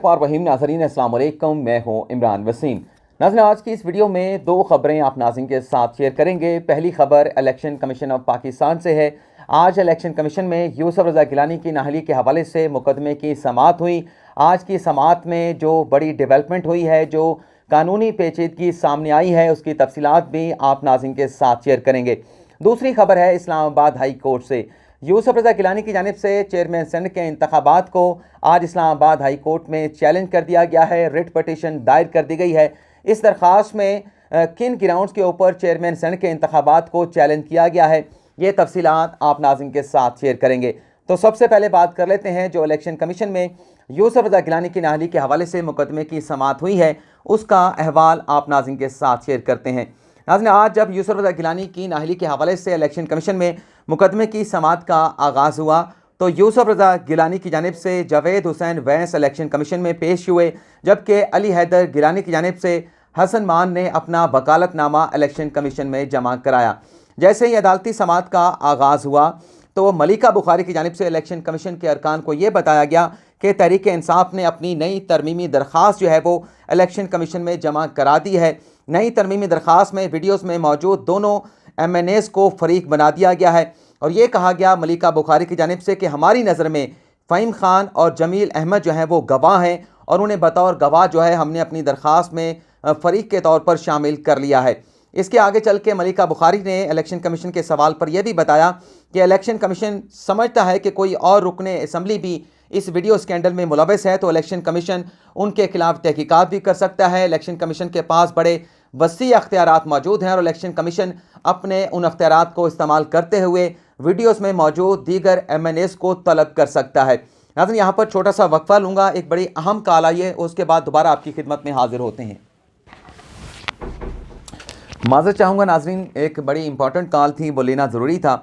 रहीम नाज़रीन अस्सलाम वालेकुम, मैं हूं इमरान वसीम। नाज़रीन, आज की इस वीडियो में दो ख़बरें आप नाज़रीन के साथ शेयर करेंगे। पहली खबर इलेक्शन कमीशन ऑफ पाकिस्तान से है। आज इलेक्शन कमीशन में यूसुफ रज़ा गिलानी की नाअहली के हवाले से मुकदमे की समाअत हुई। आज की समाअत में जो बड़ी डेवलपमेंट हुई है, जो कानूनी पेचीदगी सामने आई है, उसकी तफसीलात भी आप नाज़रीन के साथ शेयर करेंगे। दूसरी खबर है इस्लामाबाद हाई कोर्ट से। यूसुफ रज़ा गिलानी की जानिब से चेयरमैन सेनेट के इंतखाबात को आज इस्लामाबाद हाई कोर्ट में चैलेंज कर दिया गया है। रिट पटिशन दायर कर दी गई है। इस दरख्वास्त में किन ग्राउंड्स के ऊपर चेयरमैन सेनेट के इंतखाबात को चैलेंज किया गया है, ये तफसीलात आप नाज़रीन के साथ शेयर करेंगे। तो सबसे पहले बात कर लेते हैं जो इलेक्शन कमीशन में यूसुफ रज़ा गिलानी की नाअहली के हवाले से मुकदमे की समाअत हुई है, उसका अहवाल आप नाज़रीन के साथ शेयर करते हैं। नाज़रीन, आज जब यूसुफ रज़ा गिलानी की नाअहली के हवाले से इलेक्शन कमीशन में मुकदमे की समाअत का आगाज़ हुआ तो यूसुफ रज़ा गिलानी की जानिब से जावेद हुसैन वैस इलेक्शन कमीशन में पेश हुए, जबकि अली हैदर गिलानी की जानिब से हसन मान ने अपना वकालतनामा इलेक्शन कमीशन में जमा कराया। जैसे ही अदालती समाअत का आगाज़ हुआ तो मलिका बुखारी की जानिब से इलेक्शन कमीशन के अरकान को ये बताया गया कि तहरीक इंसाफ ने अपनी नई तरमीमी दरख्वास्त जो है वो इलेक्शन कमीशन में जमा करा दी है। नई तरमीमी दरख्वास्त में वीडियोज़ में मौजूद दोनों MNAs को फरीक बना दिया गया है और ये कहा गया मलिका बुखारी की जानिब से कि हमारी नज़र में फ़हीम खान और जमील अहमद जो हैं वो गवाह हैं और उन्हें बतौर गवाह जो है हमने अपनी दरख्वास्त में फ़रीक के तौर पर शामिल कर लिया है। इसके आगे चल के मलिका बुखारी ने इलेक्शन कमीशन के सवाल पर यह भी बताया कि इलेक्शन कमीशन समझता है कि कोई और रुकने असम्बली भी इस वीडियो स्कैंडल में मुलविस है तो इलेक्शन कमीशन उनके खिलाफ तहकीकात भी कर सकता है। इलेक्शन कमीशन के पास बड़े वसी अख्तियारात मौजूद हैं और इलेक्शन कमीशन अपने उन अख्तियारात को इस्तेमाल करते हुए वीडियोस में मौजूद दीगर MNAs को तलब कर सकता है। नाज़रीन, यहाँ पर छोटा सा वक्फा लूँगा, एक बड़ी अहम कॉल आई है, उसके बाद दोबारा आपकी खिदमत में हाजिर होते हैं। माज़रत चाहूँगा नाज़रीन, एक बड़ी इंपॉर्टेंट कॉल थी, वो लेना ज़रूरी था,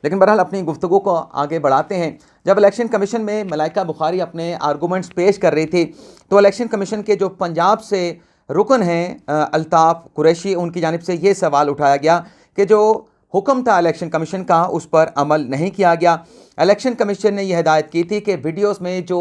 लेकिन बहरहाल अपनी गुफ्तगू को आगे बढ़ाते हैं। जब इलेक्शन कमीशन में मलाइका बुखारी अपने आर्गूमेंट्स पेश कर रही थी तो इलेक्शन कमीशन के जो पंजाब से रुकन हैं अल्ताफ़ कुरैशी, उनकी जानिब से ये सवाल उठाया गया कि जो हुक्म था इलेक्शन कमीशन का उस पर अमल नहीं किया गया। इलेक्शन कमीशन ने यह हिदायत की थी कि वीडियोस में जो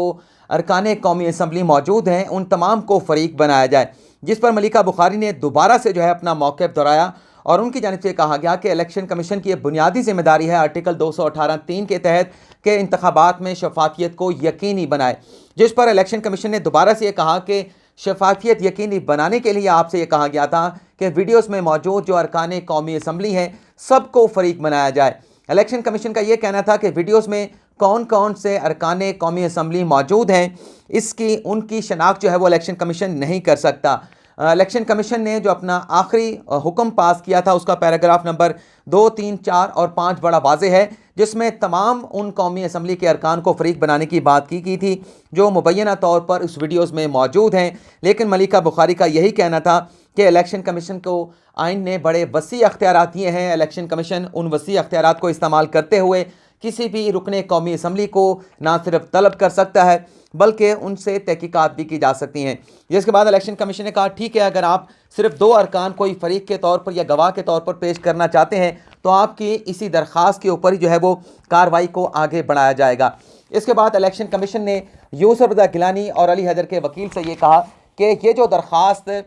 अरकान कौमी असम्बली मौजूद हैं उन तमाम को फरीक बनाया जाए, जिस पर मलिका बुखारी ने दोबारा से जो है अपना मौक़िफ़ दोहराया और उनकी जानिब से कहा गया कि इलेक्शन कमीशन की बुनियादी जिम्मेदारी है आर्टिकल 218(3) के तहत के इंतखाबात में शफाफियत को यकीनी बनाए, जिस पर इलेक्शन कमीशन ने दोबारा से ये कहा कि शफाफियत यकीनी बनाने के लिए आपसे ये कहा गया था कि वीडियोस में मौजूद जो अरकान कौमी असम्बली हैं सबको फरीक बनाया जाए। इलेक्शन कमीशन का ये कहना था कि वीडियोस में कौन कौन से अरकान कौमी असम्बली मौजूद हैं इसकी उनकी शनाख्त जो है वो इलेक्शन कमीशन नहीं कर सकता। इलेक्शन कमीशन ने जो अपना आखिरी हुक्म पास किया था उसका पैराग्राफ नंबर 2, 3, 4 और 5 बड़ा वाज़ेह है, जिसमें तमाम उन कौमी असम्बली के अरकान को फरीक बनाने की बात की थी जो मुबैना तौर पर उस वीडियोज़ में मौजूद हैं। लेकिन मलिका बुखारी का यही कहना था कि इलेक्शन कमीशन को आइन ने बड़े वसी अख्तियारात दिए हैं। इलेक्शन कमीशन उन वसी अख्तियारात को इस्तेमाल करते हुए किसी भी रुकने कौमी असम्बली को ना सिर्फ तलब कर सकता है बल्कि उनसे तहकीकात भी की जा सकती हैं। जिसके बाद इलेक्शन कमीशन ने कहा ठीक है, अगर आप सिर्फ 2 अरकान कोई फरीक के तौर पर या गवाह के तौर पर पेश करना चाहते हैं तो आपकी इसी दरख्वास्त के ऊपर ही जो है वो कार्रवाई को आगे बढ़ाया जाएगा। इसके बाद इलेक्शन कमीशन ने यूसुफ रज़ा गिलानी और अली हैदर के वकील से ये कहा कि ये जो दरख्वास्त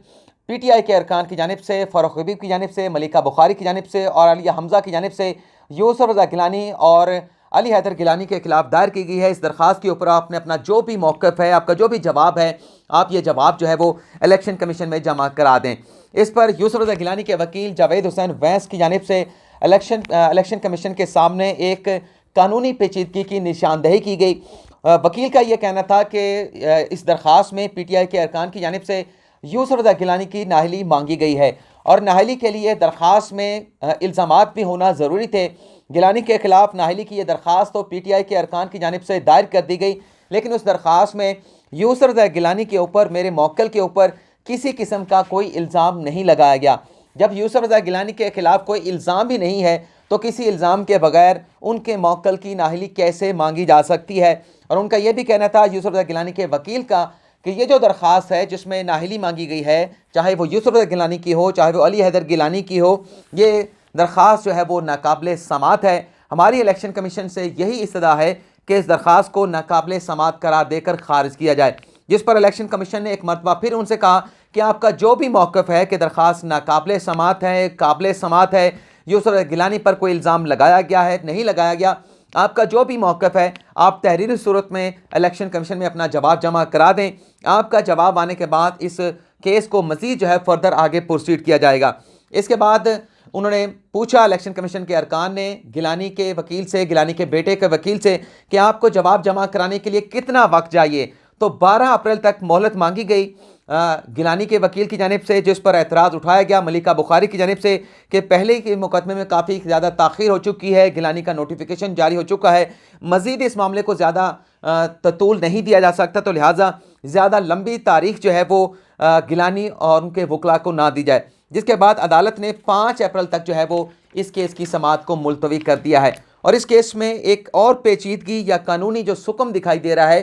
PTI के अरकान की जानिब से, फ़ारूक हबीब की जानिब से, मलिका बुखारी की जानिब से और अलिया हमज़ा की जानिब से यूसुफ रज़ा गिलानी और अली हैदर गिलानी के खिलाफ दायर की गई है, इस दरख्वास्त के ऊपर आपने अपना जो भी मौक़िफ़ है, आपका जो भी जवाब है, आप ये जवाब जो है वो इलेक्शन कमीशन में जमा करा दें। इस पर यूसुफ रज़ा गिलानी के वकील जावेद हुसैन वैस की जानिब से इलेक्शन कमीशन के सामने एक कानूनी पेचीदगी की निशानदेही की गई। वकील का ये कहना था कि इस दरख्वास्त में PTI के अरकान की जानिब से यूसुफ रज़ा गिलानी की नाअहली मांगी गई है और नाअहली के लिए दरख्वास्त में इल्ज़ामात भी होना ज़रूरी थे। गिलानी के खिलाफ नाअहली की यह दरख्वास्त तो PTI के अरकान की जानिब से दायर कर दी गई, लेकिन उस दरख्वास्त में यूसुफ रज़ा गिलानी के ऊपर, मेरे मौक्किल के ऊपर किसी किस्म का कोई इल्ज़ाम नहीं लगाया गया। जब यूसुफ रज़ा गिलानी के खिलाफ कोई इल्ज़ाम भी नहीं है तो किसी इल्ज़ाम के बगैर उनके मौक्किल की नाअहली कैसे मांगी जा सकती है। और उनका यह भी कहना था यूसुफ रज़ा गिलानी के वकील का कि ये जो दरख्वास्त है जिसमें नाअहली मांगी गई है, चाहे वो यूसुफ रज़ा गिलानी की हो चाहे वो अली हैदर गिलानी की हो, ये दरख्वास्त जो है वो नाकाबिल समाअत है। हमारी इलेक्शन कमीशन से यही इस्तदा है कि इस दरख्वास्त को नाकाबिल समाअत करार देकर खारिज किया जाए। जिस पर इलेक्शन कमीशन ने एक मरतबा फिर उनसे कहा कि आपका जो भी मौक़िफ़ है कि दरख्वास्त नाकाबिले समात है, काबिले समात है, यूसुफ गिलानी पर कोई इल्ज़ाम लगाया गया है, नहीं लगाया गया, आपका जो भी मौक़िफ़ है आप तहरीरी सूरत में इलेक्शन कमीशन में अपना जवाब जमा करा दें। आपका जवाब आने के बाद इस केस को मज़ीद जो है फर्दर आगे प्रोसीड किया जाएगा। इसके बाद उन्होंने पूछा इलेक्शन कमीशन के अरकान ने गिलानी के वकील से, गिलानी के बेटे के वकील से, कि आपको जवाब जमा कराने के लिए कितना वक्त चाहिए। तो 12 अप्रैल तक मोहलत मांगी गई गिलानी के वकील की जानिब से, जिस पर एतराज़ उठाया गया मलिका बुखारी की जानिब से कि पहले के मुकदमे में काफ़ी ज़्यादा ताख़ीर हो चुकी है, गिलानी का नोटिफिकेशन जारी हो चुका है, मज़ीद इस मामले को ज़्यादा ततूल नहीं दिया जा सकता, तो लिहाजा ज़्यादा लंबी तारीख जो है वो गिलानी और उनके वकला को ना दी जाए। जिसके बाद अदालत ने 5 अप्रैल तक जो है वो इस केस की समाअत को मुलतवी कर दिया है। और इस केस में एक और पेचीदगी या कानूनी जो सुकम दिखाई दे रहा है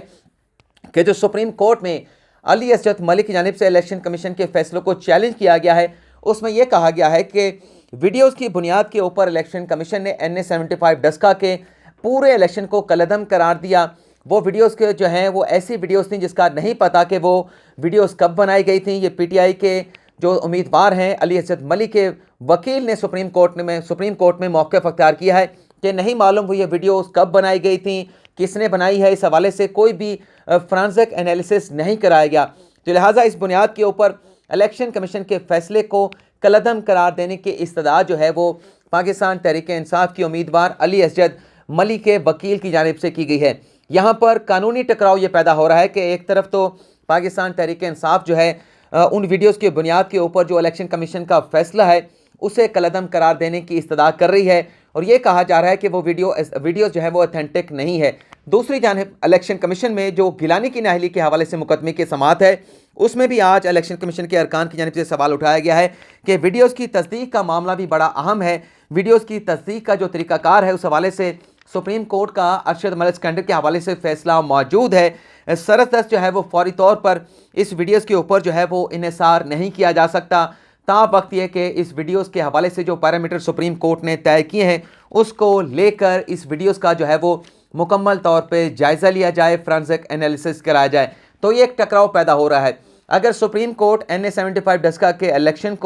कि जो सुप्रीम कोर्ट में अली असद मलिक की जानिब से इलेक्शन कमीशन के फैसलों को चैलेंज किया गया है, उसमें यह कहा गया है कि वीडियोज़ की बुनियाद के ऊपर इलेक्शन कमीशन ने NA-75 डस्का के पूरे इलेक्शन को कलअदम करार दिया। वो वीडियोज़ के जो हैं वो ऐसी वीडियोज़ थी जिसका नहीं पता कि वो वीडियोज़ कब बनाई गई थी। ये PTI के जो उम्मीदवार हैं अली असद मलिक के वकील ने सुप्रीम कोर्ट में मौक़िफ़ अख्तियार किया है कि नहीं मालूम वो ये वीडियोज़ कब बनाई गई थी, किसने बनाई है, इस हवाले से कोई भी फोरेंसिक एनालिसिस नहीं कराया गया। तो लिहाजा इस बुनियाद के ऊपर इलेक्शन कमीशन के फैसले को कलअदम करार देने की इस्तदा जो है वो पाकिस्तान तहरीक इंसाफ की उम्मीदवार अली असद मलिक के वकील की जानिब से की गई है। यहाँ पर कानूनी टकराव ये पैदा हो रहा है कि एक तरफ तो पाकिस्तान तहरीक इंसाफ जो है उन वीडियोज़ की बुनियाद के ऊपर जो इलेक्शन कमीशन का फैसला है उसे कलअदम करार देने की इस्तदा कर रही है और ये कहा जा रहा है कि वो वीडियो जो है वो ऑथेंटिक नहीं है। दूसरी जानिब इलेक्शन कमीशन में जो गिलानी की नाअहली के हवाले से मुकदमे की समाअत है उसमें भी आज इलेक्शन कमीशन के अरकान की जानिब से सवाल उठाया गया है कि वीडियोज़ की तस्दीक का मामला भी बड़ा अहम है। वीडियोज़ की तस्दीक का जो तरीक़ाकार है उस हवाले से सुप्रीम कोर्ट का अरशद मलिक स्कैंडल के हवाले से फैसला मौजूद है। सरदस्त जो है वो फौरी तौर पर इस वीडियोज़ के ऊपर जो है वो इन्हिसार नहीं किया जा सकता। वक्त यह कि इस वीडियोज़ के हवाले से जो पैरामीटर सुप्रीम कोर्ट ने तय किए हैं उसको लेकर इस वीडियोज़ का जो है वो मुकम्मल तौर पे जायज़ा लिया जाए, फोरेंसिक एनालिसिस कराया जाए। तो ये एक टकराव पैदा हो रहा है। अगर सुप्रीम कोर्ट NA-75 डस्का के इलेक्शन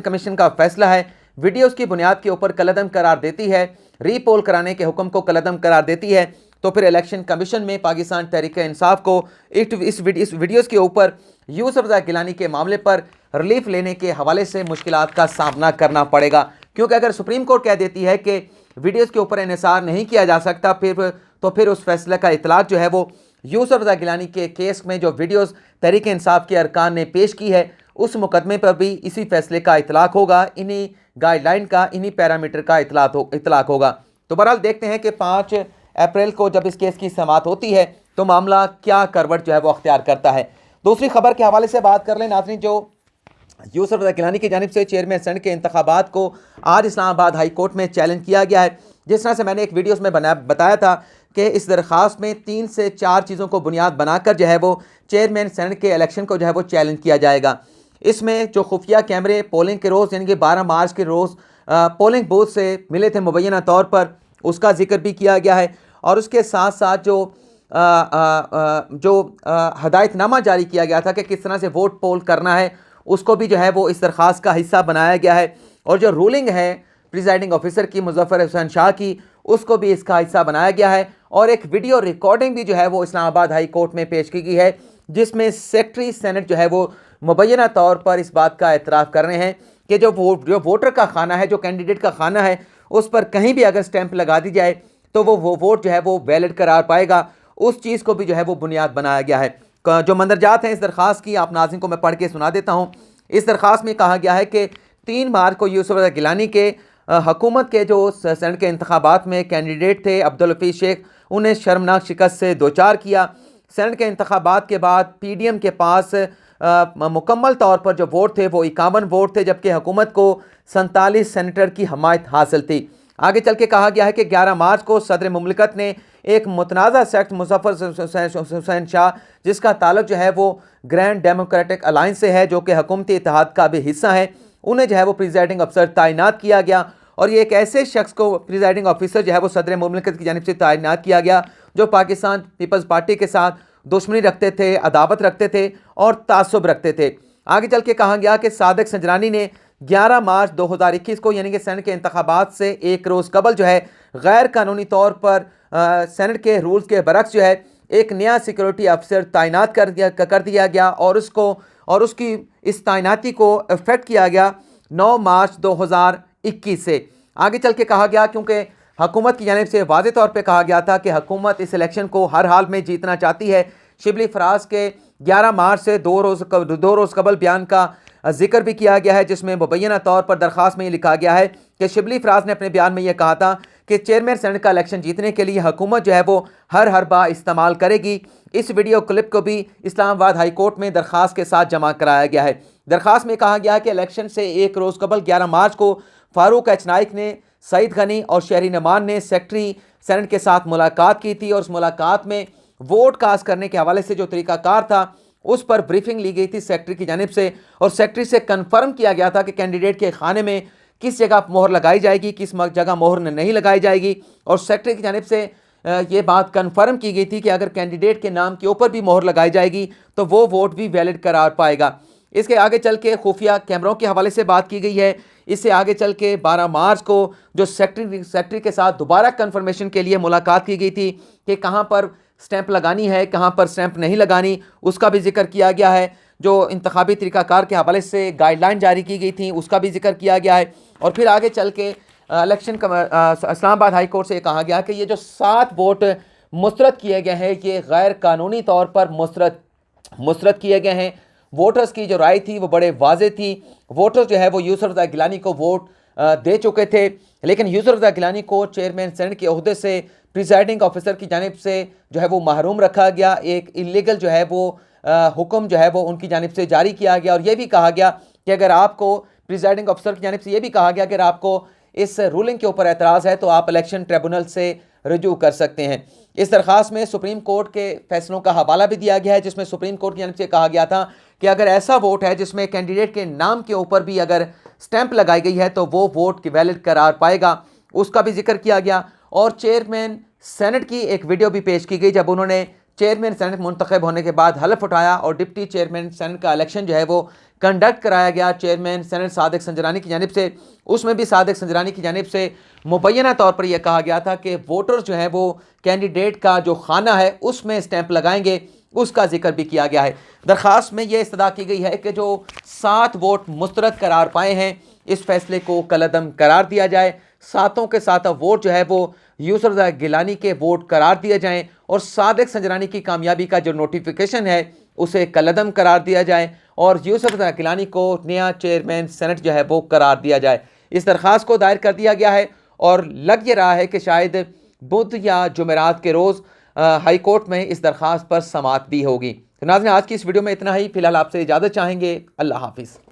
कमीशन का फैसला है वीडियोज़ की बुनियाद के ऊपर कलअदम करार देती है, रीपोल कराने के हुक्म को कलअदम करार देती है, तो फिर इलेक्शन कमीशन में पाकिस्तान तहरीक इंसाफ को इस वीडियोज़ के ऊपर यूसुफ गिलानी के मामले पर रिलीफ लेने के हवाले से मुश्किलात का सामना करना पड़ेगा। क्योंकि अगर सुप्रीम कोर्ट कह देती है कि वीडियोज़ के ऊपर इन्हिसार नहीं किया जा सकता फिर उस फैसले का इतलाक़ जो है वो यूसुफ गिलानी के केस में जो वीडियोज़ तहरीक इंसाफ के अरकान ने पेश की है उस मुकदमे पर भी इसी फैसले का इतलाक़ होगा, इन्हीं गाइडलाइन का, इन्हीं पैरामीटर का इतलाक़ होगा। तो बहरहाल देखते हैं कि 5 अप्रैल को जब इस केस की समाअत होती है तो मामला क्या करवट जो है वो अख्तियार करता है। दूसरी खबर के हवाले से बात कर लें नाज़रीन, जो यूसुफ गिलानी की जानिब से चेयरमैन सेनेट के इंतखाबात को आज इस्लामाबाद हाई कोर्ट में चैलेंज किया गया है। जिस तरह से मैंने एक वीडियोज़ में बताया था कि इस दरख्वास्त में 3 से 4 चीज़ों को बुनियाद बनाकर जो है वो चेयरमैन सेनेट के इलेक्शन को जो है वो चैलेंज किया जाएगा। इसमें जो खुफिया कैमरे पोलिंग के रोज़ यानी कि 12 मार्च के रोज़ पोलिंग बूथ से मिले थे मुबैना तौर पर, उसका जिक्र भी किया गया है और उसके साथ साथ जो हदायतनामा जारी किया गया था कि किस तरह से वोट पोल करना है उसको भी जो है वो इस दरख्वास्त का हिस्सा बनाया गया है और जो रूलिंग है प्रिजाइडिंग ऑफिसर की मुज़फ़्फ़र हुसैन शाह की उसको भी इसका हिस्सा बनाया गया है और एक वीडियो रिकॉर्डिंग भी जो है वो इस्लामाबाद हाई कोर्ट में पेश की गई है जिसमें सेक्रेटरी सेनेट जो है वो मुबैना तौर पर इस बात का एतराफ़ कर रहे हैं कि जो वोटर का खाना है, जो कैंडिडेट का खाना है, उस पर कहीं भी अगर स्टैंप लगा दी जाए तो वो वोट जो है वो वैलिड करार पाएगा। उस चीज़ को भी जो है वो बुनियाद बनाया गया है। जो मंदरजात हैं इस दरख्वास्त की आप नाज़रीन को मैं पढ़ के सुना देता हूँ। इस दरख्वास्त में कहा गया है कि 3 मार्च को यूसुफ गिलानी के हुकूमत के जो सेनेट के इंतखाबात में कैंडिडेट थे अब्दुल हफीज़ शेख, उन्हें शर्मनाक शिकस्त से दो चार किया। सेनेट के इंतखाबात के बाद PDM के पास मुकम्मल तौर पर जो वोट थे वो 51 वोट थे, जबकि हुकूमत को 47 सेनेटर की हमायत हासिल थी। आगे चल के कहा गया है कि 11 मार्च को सदर मुमलिकत ने एक मुतनाज़ा सेक्ट मुज़फ़्फ़र हुसैन शाह, जिसका ताल्लुक जो है वो ग्रैंड डेमोक्रेटिक अलायंस से है, जो कि हुकूमती इत्तेहाद का भी हिस्सा है, उन्हें जो है वो प्रिजाइडिंग अफसर तैनात किया गया। और ये एक ऐसे शख्स को प्रिजाइडिंग ऑफिसर जो है वो सदर मुमलिकत की जानिब से तैनात किया गया जो पाकिस्तान पीपल्स पार्टी के साथ दुश्मनी रखते थे, अदावत रखते थे और तासुब रखते थे। आगे चल के कहा गया कि सादिक संजरानी ने 11 मार्च 2021 को यानी कि सेनेट के इंतखाबात से एक रोज़ कबल जो है गैर कानूनी तौर पर सेनेट के रूल्स के बरक्स जो है एक नया सिक्योरिटी अफसर तैनात कर दिया गया और उसकी इस तैनाती को इफेक्ट किया गया 9 मार्च 2021 से। आगे चल के कहा गया, क्योंकि हुकूमत की जानिब से वाज़े तौर पे कहा गया था कि हुकूमत इस इलेक्शन को हर हाल में जीतना चाहती है। शिबली फराज के 11 मार्च से दो रोज़ कबल बयान का जिक्र भी किया गया है, जिसमें मुबैना तौर पर दरख्वास्त में ये लिखा गया है कि शिबली फराज ने अपने बयान में यह कहा था कि चेयरमैन सेनेट का इलेक्शन जीतने के लिए हुकूमत जो है वो हर हरबा इस्तेमाल करेगी। इस वीडियो क्लिप को भी इस्लामाबाद हाई कोर्ट में दरख्वास्त के साथ जमा कराया गया है। दरख्वास्त में कहा गया कि इलेक्शन से एक रोज़ कबल 11 मार्च को फारूक एच नाइक ने, सईद गनी और शहरी नमान ने सेक्रेटरी सेनेट के साथ मुलाकात की थी और उस मुलाकात में वोट कास्ट करने के हवाले से जो तरीकाकार था उस पर ब्रीफिंग ली गई थी सेक्रेटरी की जानिब से और सेक्रेटरी से कन्फर्म किया गया था कि कैंडिडेट के खाने में किस जगह मोहर लगाई जाएगी, किस जगह मोहर नहीं लगाई जाएगी। और सेक्रेटरी की जानिब से ये बात कन्फर्म की गई थी कि अगर कैंडिडेट के नाम के ऊपर भी मोहर लगाई जाएगी तो वो वोट भी वैलिड करार पाएगा। इसके आगे चल के खुफिया कैमरों के हवाले से बात की गई है। इससे आगे चल के 12 मार्च को जो सेक्रेटरी के साथ दोबारा कन्फर्मेशन के लिए मुलाकात की गई थी कि कहाँ पर स्टैंप लगानी है, कहाँ पर स्टैंप नहीं लगानी, उसका भी जिक्र किया गया है। जो इंतखाबी तरीक़ाकार के हवाले से गाइडलाइन जारी की गई थी उसका भी जिक्र किया गया है। और फिर आगे चल के इलेक्शन इस्लामाबाद हाई कोर्ट से कहा गया कि ये जो 7 वोट मुस्तरद किए गए हैं ये गैर कानूनी तौर पर मुस्तरद किए गए हैं। वोटर्स की जो राय थी वो बड़े वाज़े थी। वोटर्स जो है वो यूसुफ रज़ा गिलानी को वोट दे चुके थे, लेकिन यूसुफ रज़ा गिलानी को चेयरमैन सेनेट के ओहदे से प्रिजाइडिंग ऑफिसर की जानिब से जो है वो महरूम रखा गया। एक इलीगल जो है वो हुक्म जो है वो उनकी जानिब से जारी किया गया और ये भी कहा गया कि अगर आपको प्रिजाइडिंग ऑफिसर की जानिब से ये भी कहा गया कि अगर आपको इस रूलिंग के ऊपर एतराज़ है तो आप इलेक्शन ट्रिब्यूनल से रजू कर सकते हैं। इस दरख्वास्त में सुप्रीम कोर्ट के फैसलों का हवाला भी दिया गया है, जिसमें सुप्रीम कोर्ट की जानिब से कहा गया था कि अगर ऐसा वोट है जिसमें कैंडिडेट के नाम के ऊपर भी अगर स्टैंप लगाई गई है तो वो वोट की वैलिड करार पाएगा, उसका भी जिक्र किया गया। और चेयरमैन सेनेट की एक वीडियो भी पेश की गई जब उन्होंने चेयरमैन सेनेट मुंतखब होने के बाद हलफ उठाया और डिप्टी चेयरमैन सेनेट का इलेक्शन जो है वो कंडक्ट कराया गया चेयरमैन सेनेट सादिक संजरानी की जानिब से। उसमें भी सादिक संजरानी की जानिब से मुबैना तौर पर यह कहा गया था कि वोटर्स जो हैं वो कैंडिडेट का जो खाना है उसमें स्टैंप लगाएंगे, उसका जिक्र भी किया गया है। दरख्वास्त में यह इस्तदा की गई है कि जो 7 वोट मुस्तरद करार पाए हैं इस फैसले को कलअदम करार दिया जाए। 7 के 7 वोट जो है वो यूसुफ रज़ा गिलानी के वोट करार दिए जाएं और सादिक संजरानी की कामयाबी का जो नोटिफिकेशन है उसे कलअदम करार दिया जाए और यूसुफ रज़ा गिलानी को नया चेयरमैन सेनेट जो है वो करार दिया जाए। इस दरख्वास्त को दायर कर दिया गया है और लग ये रहा है कि शायद बुध या जुमेरात के रोज़ हाई कोर्ट में इस दरख्वास्त पर समाअत भी होगी। तो नाज़रीन, आज की इस वीडियो में इतना ही। फिलहाल आपसे इजाज़त चाहेंगे। अल्लाह हाफिज़।